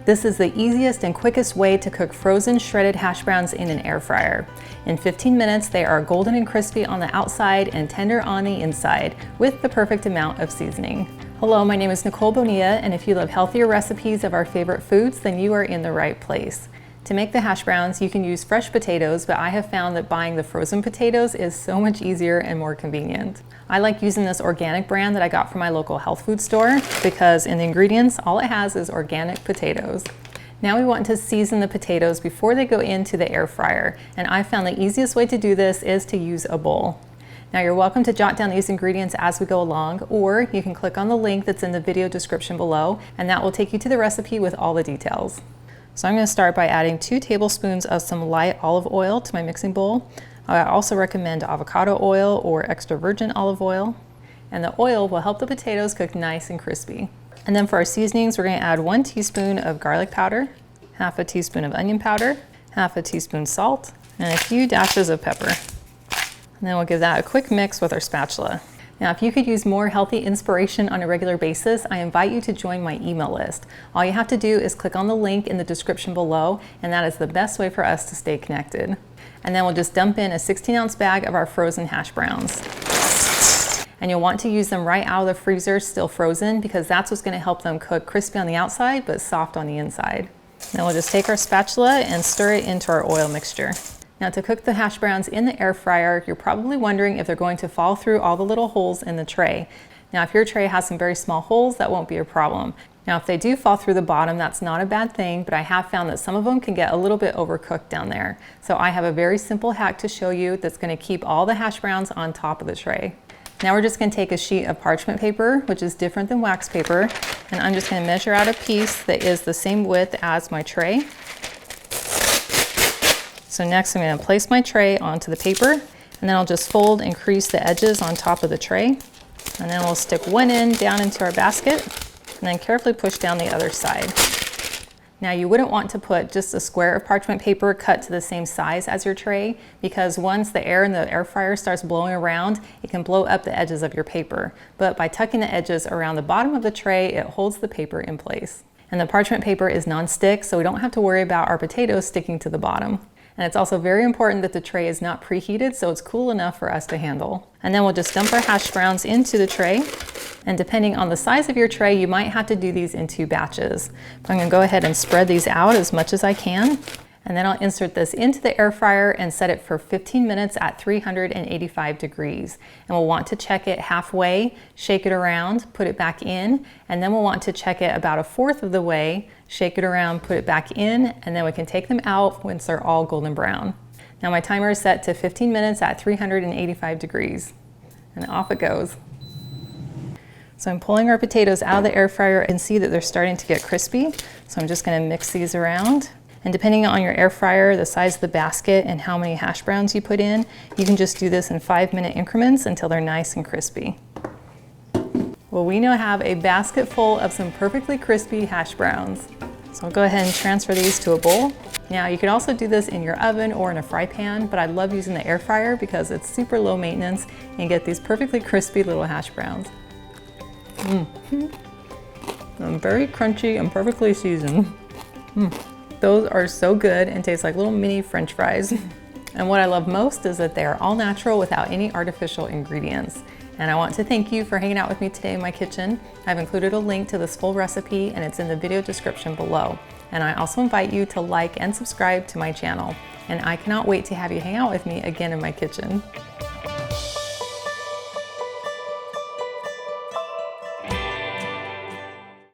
This is the easiest and quickest way to cook frozen shredded hash browns in an air fryer. In 15 minutes, they are golden and crispy on the outside and tender on the inside with the perfect amount of seasoning. Hello, my name is Nicole Bonilla, and if you love healthier recipes of our favorite foods, then you are in the right place. To make the hash browns, you can use fresh potatoes, but I have found that buying the frozen potatoes is so much easier and more convenient. I like using this organic brand that I got from my local health food store because in the ingredients, all it has is organic potatoes. Now we want to season the potatoes before they go into the air fryer, and I found the easiest way to do this is to use a bowl. Now you're welcome to jot down these ingredients as we go along, or you can click on the link that's in the video description below, and that will take you to the recipe with all the details. So I'm going to start by adding 2 tablespoons of some light olive oil to my mixing bowl. I also recommend avocado oil or extra virgin olive oil, and the oil will help the potatoes cook nice and crispy. And then for our seasonings, we're going to add 1 teaspoon of garlic powder, half a teaspoon of onion powder, half a teaspoon salt, and a few dashes of pepper. And then we'll give that a quick mix with our spatula. Now, if you could use more healthy inspiration on a regular basis, I invite you to join my email list. All you have to do is click on the link in the description below, and that is the best way for us to stay connected. And then we'll just dump in a 16-ounce bag of our frozen hash browns. And you'll want to use them right out of the freezer, still frozen, because that's what's going to help them cook crispy on the outside, but soft on the inside. Then we'll just take our spatula and stir it into our oil mixture. Now to cook the hash browns in the air fryer, you're probably wondering if they're going to fall through all the little holes in the tray. Now if your tray has some very small holes, that won't be a problem. Now if they do fall through the bottom, that's not a bad thing, but I have found that some of them can get a little bit overcooked down there. So I have a very simple hack to show you that's going to keep all the hash browns on top of the tray. Now we're just going to take a sheet of parchment paper, which is different than wax paper, and I'm just going to measure out a piece that is the same width as my tray. So next I'm going to place my tray onto the paper, and then I'll just fold and crease the edges on top of the tray. And then we'll stick one end down into our basket, and then carefully push down the other side. Now you wouldn't want to put just a square of parchment paper cut to the same size as your tray, because once the air in the air fryer starts blowing around, it can blow up the edges of your paper. But by tucking the edges around the bottom of the tray, it holds the paper in place. And the parchment paper is non-stick, so we don't have to worry about our potatoes sticking to the bottom. And it's also very important that the tray is not preheated, so it's cool enough for us to handle. And then we'll just dump our hash browns into the tray. And depending on the size of your tray, you might have to do these in 2 batches. But I'm going to go ahead and spread these out as much as I can. And then I'll insert this into the air fryer and set it for 15 minutes at 385 degrees. And we'll want to check it halfway, shake it around, put it back in, and then we'll want to check it about 1/4 of the way, shake it around, put it back in, and then we can take them out once they're all golden brown. Now my timer is set to 15 minutes at 385 degrees. And off it goes. So I'm pulling our potatoes out of the air fryer and see that they're starting to get crispy. So I'm just going to mix these around. And depending on your air fryer, the size of the basket, and how many hash browns you put in, you can just do this in 5-minute increments until they're nice and crispy. Well, we now have a basket full of some perfectly crispy hash browns. So I'll go ahead and transfer these to a bowl. Now you could also do this in your oven or in a fry pan, but I love using the air fryer because it's super low maintenance and you get these perfectly crispy little hash browns. Very crunchy and perfectly seasoned. Those are so good and taste like little mini French fries. And what I love most is that they are all natural without any artificial ingredients. And I want to thank you for hanging out with me today in my kitchen. I've included a link to this full recipe and it's in the video description below. And I also invite you to like and subscribe to my channel. And I cannot wait to have you hang out with me again in my kitchen.